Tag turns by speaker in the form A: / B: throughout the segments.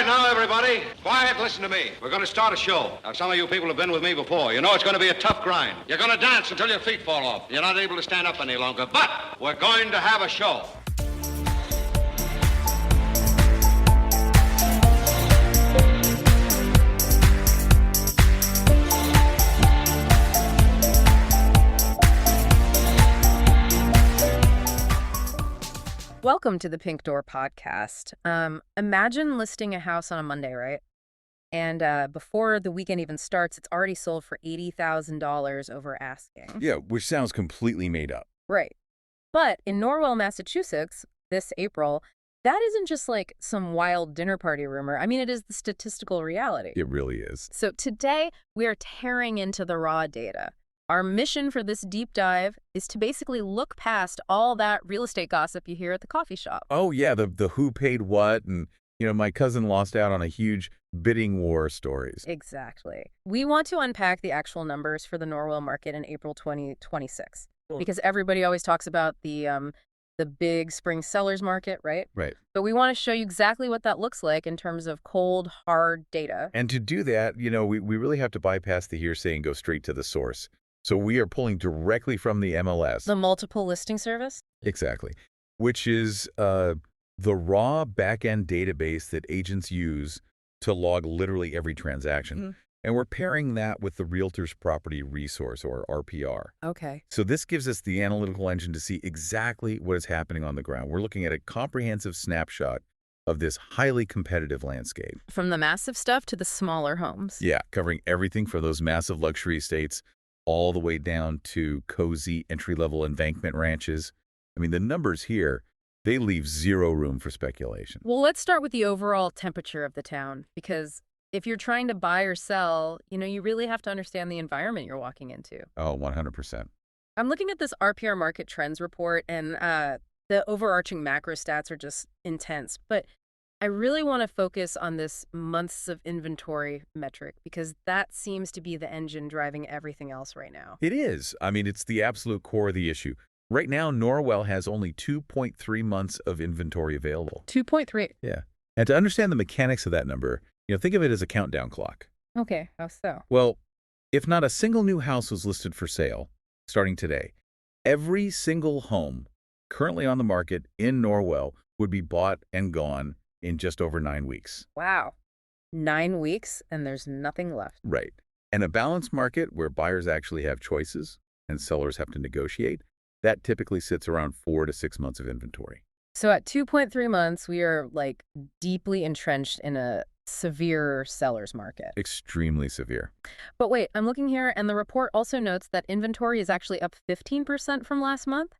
A: Quiet now, everybody. Quiet, listen to me. We're going to start a show. Now, some of you people have been with me before. You know it's going to be a tough grind. You're going to dance until your feet fall off. You're not able to stand up any longer. But we're going to have a show.
B: Welcome to the Pink Door podcast. Imagine listing a house on a Monday, right? And before the weekend even starts, it's already sold for $80,000 over asking.
C: Yeah, which sounds completely made up.
B: Right. But in Norwell, Massachusetts, this April, that isn't just like some wild dinner party rumor. I mean, it is the statistical reality.
C: It really is.
B: So today, we are tearing into the raw data. Our mission for this deep dive is to basically look past all that real estate gossip you hear at the coffee shop.
C: Oh, yeah, the who paid what, and, my cousin lost out on a huge bidding war stories.
B: Exactly. We want to unpack the actual numbers for the Norwell market in April 2026, because everybody always talks about the big spring sellers market, right?
C: Right.
B: But we want to show you exactly what that looks like in terms of cold, hard data.
C: And to do that, we really have to bypass the hearsay and go straight to the source. So we are pulling directly from the MLS.
B: The multiple listing service?
C: Exactly. Which is the raw back-end database that agents use to log literally every transaction.
B: Mm-hmm.
C: And we're pairing that with the Realtor's Property Resource, or RPR.
B: Okay.
C: So this gives us the analytical engine to see exactly what is happening on the ground. We're looking at a comprehensive snapshot of this highly competitive landscape.
B: From the massive stuff to the smaller homes.
C: Yeah, covering everything from those massive luxury estates all the way down to cozy entry-level embankment ranches. I mean, the numbers here, they leave zero room for speculation.
B: Well, let's start with the overall temperature of the town, because if you're trying to buy or sell, you really have to understand the environment you're walking into.
C: Oh, 100%.
B: I'm looking at this RPR market trends report, and the overarching macro stats are just intense. But I really want to focus on this months of inventory metric, because that seems to be the engine driving everything else right now.
C: It is. I mean, it's the absolute core of the issue. Right now, Norwell has only 2.3 months of inventory available.
B: 2.3.
C: Yeah. And to understand the mechanics of that number, think of it as a countdown clock.
B: Okay, how so?
C: Well, if not a single new house was listed for sale starting today, every single home currently on the market in Norwell would be bought and gone in just over 9 weeks.
B: Wow. 9 weeks and there's nothing left.
C: Right. And a balanced market where buyers actually have choices and sellers have to negotiate, that typically sits around 4 to 6 months of inventory.
B: So at 2.3 months, we are deeply entrenched in a severe seller's market.
C: Extremely severe.
B: But wait, I'm looking here, and the report also notes that inventory is actually up 15% from last month.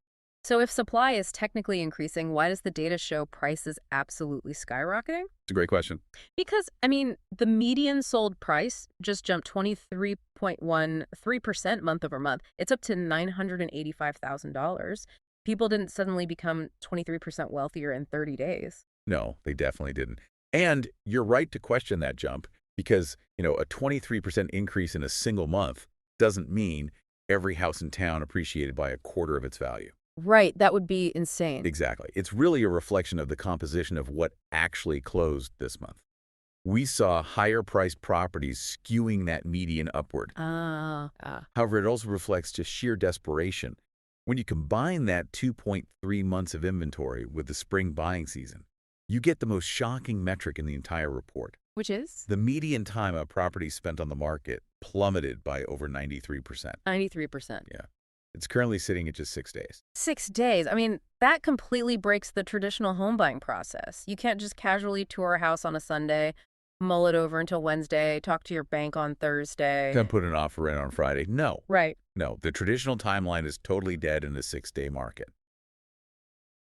B: So if supply is technically increasing, why does the data show price is absolutely skyrocketing?
C: It's a great question.
B: Because, the median sold price just jumped 23.13% month over month. It's up to $985,000. People didn't suddenly become 23% wealthier in 30 days.
C: No, they definitely didn't. And you're right to question that jump, because, a 23% increase in a single month doesn't mean every house in town appreciated by a quarter of its value.
B: Right, that would be insane.
C: Exactly. It's really a reflection of the composition of what actually closed this month. We saw higher priced properties skewing that median upward. However, it also reflects just sheer desperation. When you combine that 2.3 months of inventory with the spring buying season, you get the most shocking metric in the entire report.
B: Which is?
C: The median time a property spent on the market plummeted by over 93%.
B: 93%.
C: Yeah. It's currently sitting at just 6 days.
B: 6 days. That completely breaks the traditional home buying process. You can't just casually tour a house on a Sunday, mull it over until Wednesday, talk to your bank on Thursday.
C: Then put an offer in on Friday. No.
B: Right.
C: No, the traditional timeline is totally dead in the 6-day market.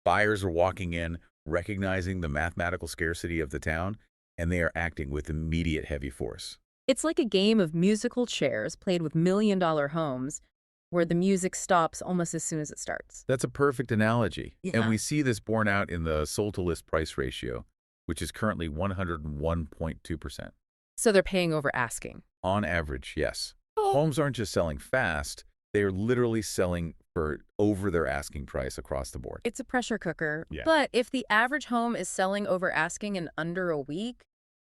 C: Buyers are walking in, recognizing the mathematical scarcity of the town, and they are acting with immediate heavy force.
B: It's like a game of musical chairs played with million-dollar homes, where the music stops almost as soon as it starts.
C: That's a perfect analogy.
B: Yeah.
C: And we see this borne out in the sold-to-list price ratio, which is currently 101.2%.
B: So they're paying over asking.
C: On average, yes. Homes aren't just selling fast, they are literally selling for over their asking price across the board.
B: It's a pressure cooker.
C: Yeah.
B: But if the average home is selling over asking in under a week,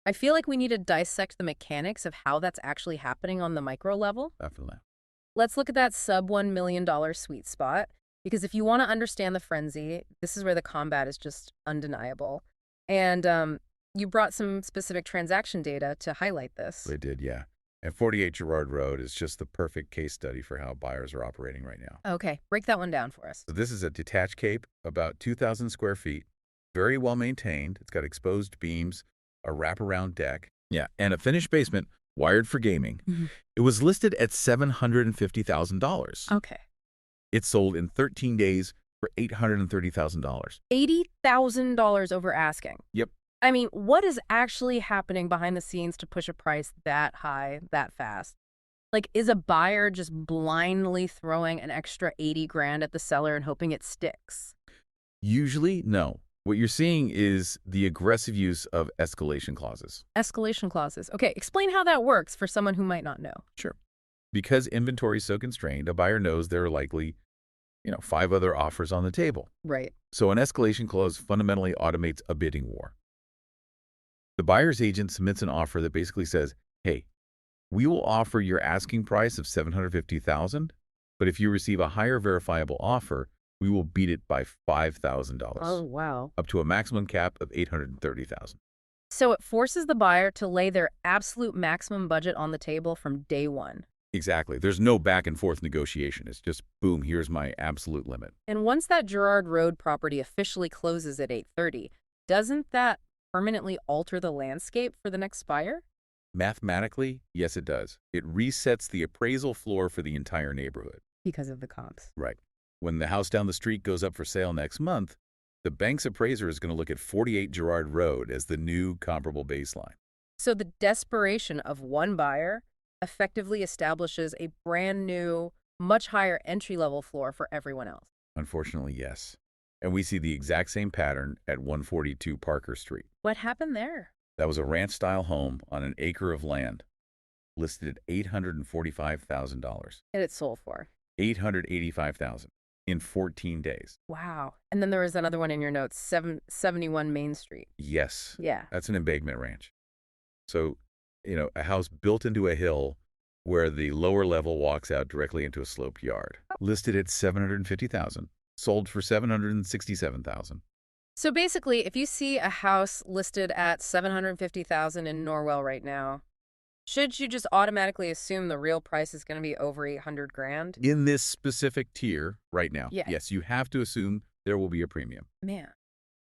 B: I feel like we need to dissect the mechanics of how that's actually happening on the micro level.
C: Definitely.
B: Let's look at that sub $1 million sweet spot, because if you want to understand the frenzy, this is where the combat is just undeniable. And you brought some specific transaction data to highlight this.
C: They did, yeah. And 48 Girard Road is just the perfect case study for how buyers are operating right now.
B: Okay, break that one down for us.
C: So this is a detached cape, about 2,000 square feet, very well maintained. It's got exposed beams, a wraparound deck, yeah, and a finished basement wired for gaming. It was listed at $750,000.
B: Okay.
C: It sold in 13 days for $830,000.
B: $80,000 over asking.
C: Yep.
B: I mean, what is actually happening behind the scenes to push a price that high, that fast? Like, is a buyer just blindly throwing an extra 80 grand at the seller and hoping it sticks?
C: Usually, no. What you're seeing is the aggressive use of escalation clauses.
B: Escalation clauses. Okay, explain how that works for someone who might not know.
C: Sure. Because inventory is so constrained, a buyer knows there are likely, 5 other offers on the table.
B: Right.
C: So an escalation clause fundamentally automates a bidding war. The buyer's agent submits an offer that basically says, hey, we will offer your asking price of $750,000, but if you receive a higher verifiable offer, we will beat it by $5,000.
B: Oh, wow.
C: Up to a maximum cap of $830,000.
B: So it forces the buyer to lay their absolute maximum budget on the table from day one.
C: Exactly. There's no back and forth negotiation. It's just, boom, here's my absolute limit.
B: And once that Girard Road property officially closes at 8:30, doesn't that permanently alter the landscape for the next buyer?
C: Mathematically, yes, it does. It resets the appraisal floor for the entire neighborhood.
B: Because of the comps.
C: Right. When the house down the street goes up for sale next month, the bank's appraiser is going to look at 48 Girard Road as the new comparable baseline.
B: So the desperation of one buyer effectively establishes a brand new, much higher entry-level floor for everyone else.
C: Unfortunately, yes. And we see the exact same pattern at 142 Parker Street.
B: What happened there?
C: That was a ranch-style home on an acre of land, listed at $845,000.
B: And it sold for?
C: $885,000 in 14 days.
B: Wow. And then there was another one in your notes, 771 Main Street.
C: Yes.
B: Yeah.
C: That's an embankment ranch. So, a house built into a hill where the lower level walks out directly into a sloped yard. Listed at $750,000, sold for $767,000.
B: So basically, if you see a house listed at $750,000 in Norwell right now, should you just automatically assume the real price is going to be over 800 grand?
C: In this specific tier right now,
B: Yeah.
C: yes, you have to assume there will be a premium.
B: Man.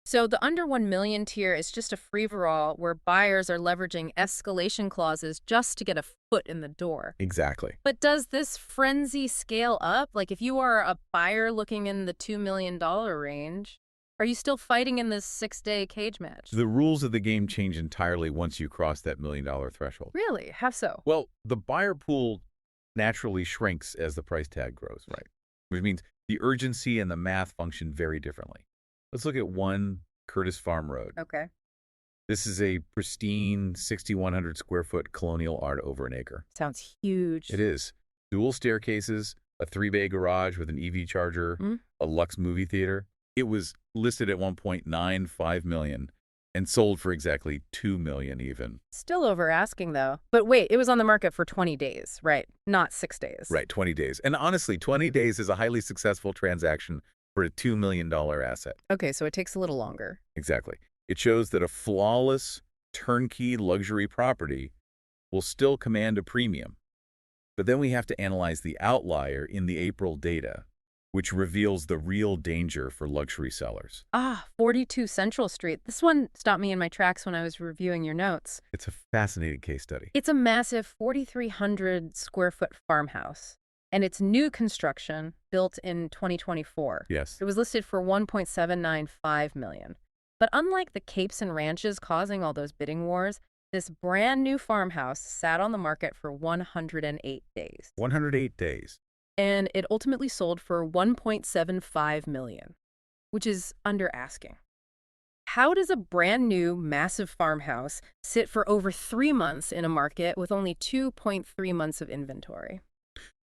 B: So the under 1 million tier is just a free-for-all where buyers are leveraging escalation clauses just to get a foot in the door.
C: Exactly.
B: But does this frenzy scale up? Like, if you are a buyer looking in the $2 million range, are you still fighting in this 6-day cage match?
C: The rules of the game change entirely once you cross that $1 million threshold.
B: Really? How so?
C: Well, the buyer pool naturally shrinks as the price tag grows, right? Which means the urgency and the math function very differently. Let's look at 1 Curtis Farm Road.
B: Okay.
C: This is a pristine 6,100 square foot colonial art over an acre.
B: Sounds huge.
C: It is. Dual staircases, a 3-bay garage with an EV charger, a luxe movie theater. It was listed at $1.95 million and sold for exactly $2 million even.
B: Still over asking, though. But wait, it was on the market for 20 days, right? Not 6 days.
C: Right, 20 days. And honestly, 20 days is a highly successful transaction for a $2 million asset.
B: Okay, so it takes a little longer.
C: Exactly. It shows that a flawless, turnkey luxury property will still command a premium. But then we have to analyze the outlier in the April data, which reveals the real danger for luxury sellers.
B: 42 Central Street. This one stopped me in my tracks when I was reviewing your notes.
C: It's a fascinating case study.
B: It's a massive 4,300 square foot farmhouse. And it's new construction, built in 2024.
C: Yes.
B: It was listed for $1.795 million. But unlike the capes and ranches causing all those bidding wars, this brand new farmhouse sat on the market for 108 days.
C: 108 days.
B: And it ultimately sold for $1.75 million, which is under asking. How does a brand new, massive farmhouse sit for over 3 months in a market with only 2.3 months of inventory?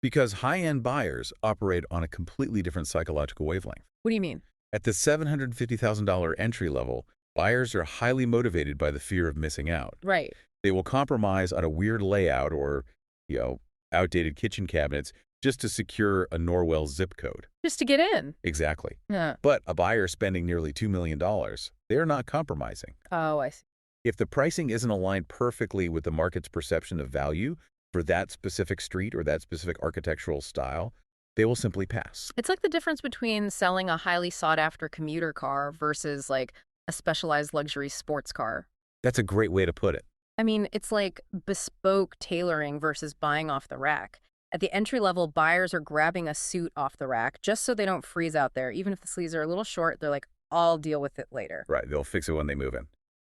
C: Because high-end buyers operate on a completely different psychological wavelength.
B: What do you mean?
C: At the $750,000 entry level, Buyers are highly motivated by the fear of missing out.
B: Right.
C: They will compromise on a weird layout or, outdated kitchen cabinets just to secure a Norwell zip code.
B: Just to get in.
C: Exactly.
B: Yeah.
C: But a buyer spending nearly $2 million, they're not compromising.
B: Oh, I see.
C: If the pricing isn't aligned perfectly with the market's perception of value for that specific street or that specific architectural style, they will simply pass.
B: It's like the difference between selling a highly sought-after commuter car versus like a specialized luxury sports car.
C: That's a great way to put it.
B: I mean, it's like bespoke tailoring versus buying off the rack. At the entry level, buyers are grabbing a suit off the rack just so they don't freeze out there. Even if the sleeves are a little short, they're like, I'll deal with it later.
C: Right, they'll fix it when they move in.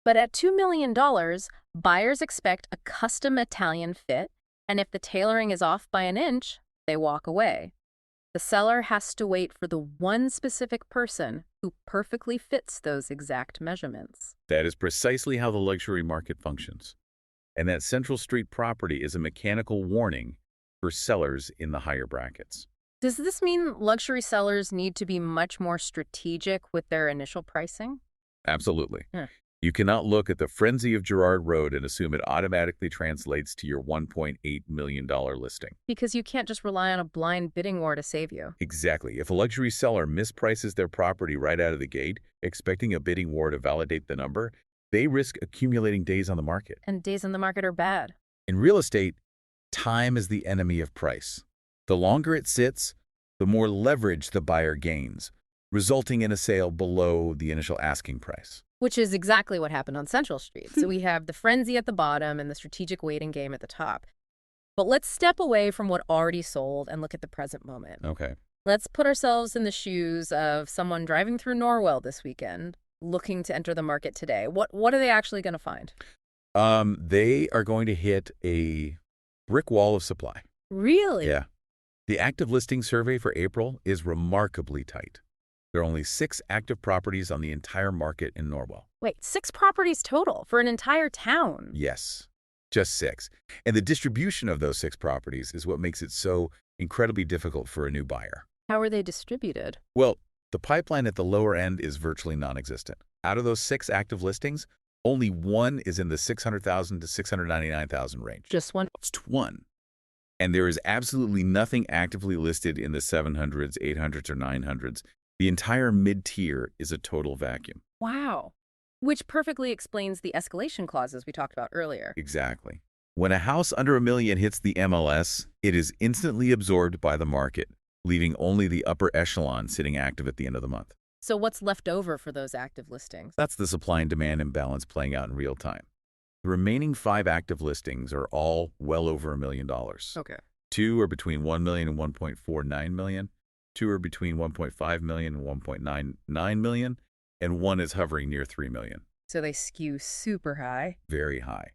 B: But at $2 million, buyers expect a custom Italian fit, and if the tailoring is off by an inch, they walk away. The seller has to wait for the one specific person who perfectly fits those exact measurements.
C: That is precisely how the luxury market functions. And that Central Street property is a mechanical warning for sellers in the higher brackets.
B: Does this mean luxury sellers need to be much more strategic with their initial pricing?
C: Absolutely.
B: Yeah.
C: You cannot look at the frenzy of Girard Road and assume it automatically translates to your $1.8 million listing.
B: Because you can't just rely on a blind bidding war to save you.
C: Exactly. If a luxury seller misprices their property right out of the gate, expecting a bidding war to validate the number, they risk accumulating days on the market.
B: And days on the market are bad.
C: In real estate, time is the enemy of price. The longer it sits, the more leverage the buyer gains, resulting in a sale below the initial asking price.
B: Which is exactly what happened on Central Street. So we have the frenzy at the bottom and the strategic waiting game at the top. But let's step away from what already sold and look at the present moment.
C: Okay.
B: Let's put ourselves in the shoes of someone driving through Norwell this weekend, looking to enter the market today. What are they actually going to find?
C: They are going to hit a brick wall of supply.
B: Really?
C: Yeah. The active listing survey for April is remarkably tight. There are only 6 active properties on the entire market in Norwell.
B: Wait, 6 properties total for an entire town?
C: Yes, just 6. And the distribution of those 6 properties is what makes it so incredibly difficult for a new buyer.
B: How are they distributed?
C: Well, the pipeline at the lower end is virtually non-existent. Out of those 6 active listings, only 1 is in the $600,000 to $699,000 range.
B: Just one?
C: Just 1. And there is absolutely nothing actively listed in the 700s, 800s, or 900s. The entire mid-tier is a total vacuum.
B: Wow. Which perfectly explains the escalation clauses we talked about earlier.
C: Exactly. When a house under $1 million hits the MLS, it is instantly absorbed by the market, leaving only the upper echelon sitting active at the end of the month.
B: So what's left over for those active listings?
C: That's the supply and demand imbalance playing out in real time. The remaining 5 active listings are all well over $1 million.
B: Okay.
C: 2 are between $1 million and $1.49 million. 2 are between $1.5 million and $1.99 million, and 1 is hovering near $3 million.
B: So they skew super high?
C: Very high.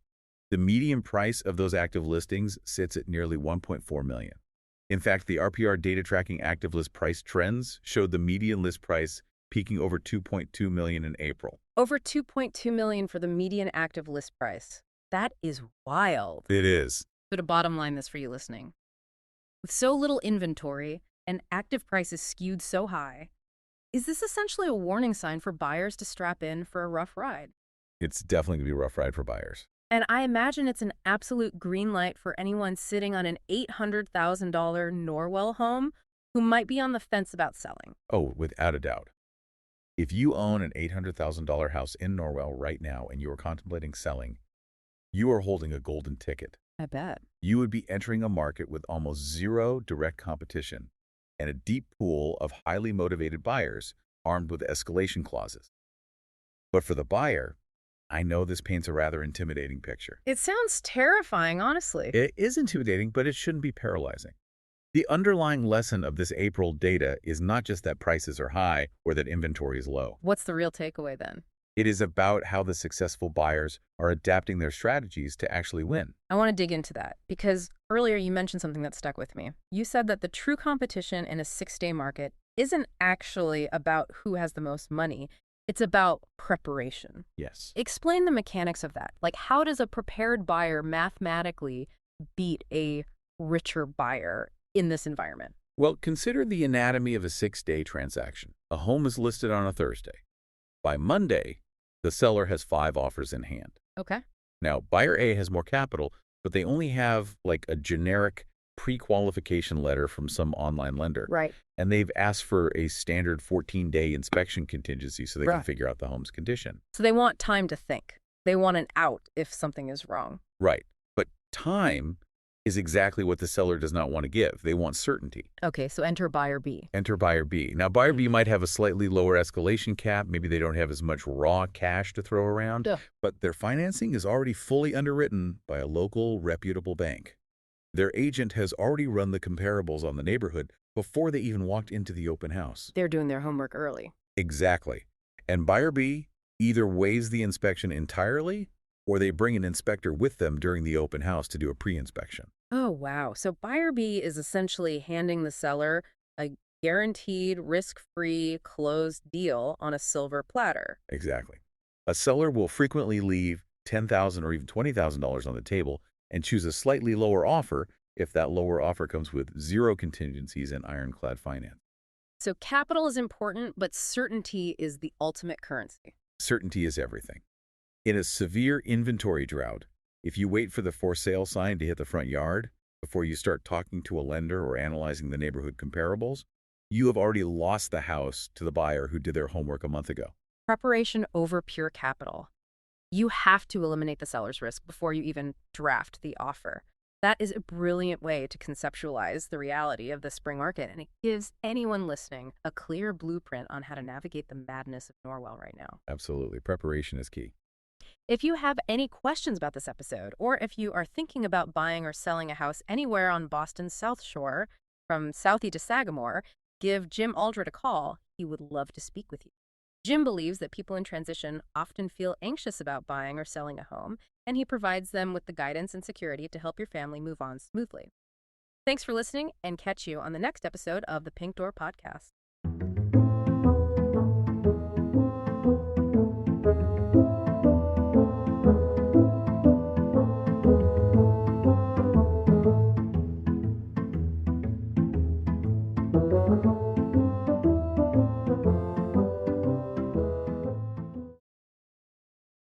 C: The median price of those active listings sits at nearly $1.4 million. In fact, the RPR data tracking active list price trends showed the median list price peaking over $2.2 million in April.
B: Over $2.2 million for the median active list price. That is wild.
C: It is.
B: So to bottom line this for you listening. With so little inventory and active prices skewed so high, is this essentially a warning sign for buyers to strap in for a rough ride?
C: It's definitely going to be a rough ride for buyers.
B: And I imagine it's an absolute green light for anyone sitting on an $800,000 Norwell home who might be on the fence about selling.
C: Oh, without a doubt. If you own an $800,000 house in Norwell right now and you are contemplating selling, you are holding a golden ticket.
B: I bet.
C: You would be entering a market with almost zero direct competition and a deep pool of highly motivated buyers armed with escalation clauses. But for the buyer, I know this paints a rather intimidating picture.
B: It sounds terrifying, honestly.
C: It is intimidating, but it shouldn't be paralyzing. The underlying lesson of this April data is not just that prices are high or that inventory is low.
B: What's the real takeaway then?
C: It is about how the successful buyers are adapting their strategies to actually win.
B: I want to dig into that because earlier you mentioned something that stuck with me. You said that the true competition in a 6-day market isn't actually about who has the most money. It's about preparation.
C: Yes.
B: Explain the mechanics of that. Like, how does a prepared buyer mathematically beat a richer buyer in this environment?
C: Well, consider the anatomy of a 6-day transaction. A home is listed on a Thursday. By Monday, The seller has 5 offers in hand.
B: Okay.
C: Now, buyer A has more capital, but they only have like a generic pre-qualification letter from some online lender.
B: Right.
C: And they've asked for a standard 14-day inspection contingency so they can
B: Right.
C: figure out the home's condition.
B: So they want time to think. They want an out if something is wrong.
C: Right. But time is exactly what the seller does not want to give. They want certainty.
B: Okay, so enter buyer B.
C: Enter buyer B. Now, buyer B might have a slightly lower escalation cap. Maybe they don't have as much raw cash to throw around, but their financing is already fully underwritten by a local reputable bank. Their agent has already run the comparables on the neighborhood before they even walked into the open house.
B: They're doing their homework early.
C: Exactly. And buyer B either waives the inspection entirely or they bring an inspector with them during the open house to do a pre-inspection.
B: Oh, wow. So buyer B is essentially handing the seller a guaranteed, risk-free, closed deal on a silver platter.
C: Exactly. A seller will frequently leave $10,000 or even $20,000 on the table and choose a slightly lower offer if that lower offer comes with 0 contingencies and ironclad finance.
B: So capital is important, but certainty is the ultimate currency.
C: Certainty is everything. In a severe inventory drought, if you wait for the for sale sign to hit the front yard before you start talking to a lender or analyzing the neighborhood comparables, you have already lost the house to the buyer who did their homework a month ago.
B: Preparation over pure capital. You have to eliminate the seller's risk before you even draft the offer. That is a brilliant way to conceptualize the reality of the spring market, and it gives anyone listening a clear blueprint on how to navigate the madness of Norwell right now.
C: Absolutely. Preparation is key.
B: If you have any questions about this episode, or if you are thinking about buying or selling a house anywhere on Boston's South Shore, from Southie to Sagamore, give Jim Aldred a call. He would love to speak with you. Jim believes that people in transition often feel anxious about buying or selling a home, and he provides them with the guidance and security to help your family move on smoothly. Thanks for listening, and catch you on the next episode of the Pink Door Podcast.
D: Thank you.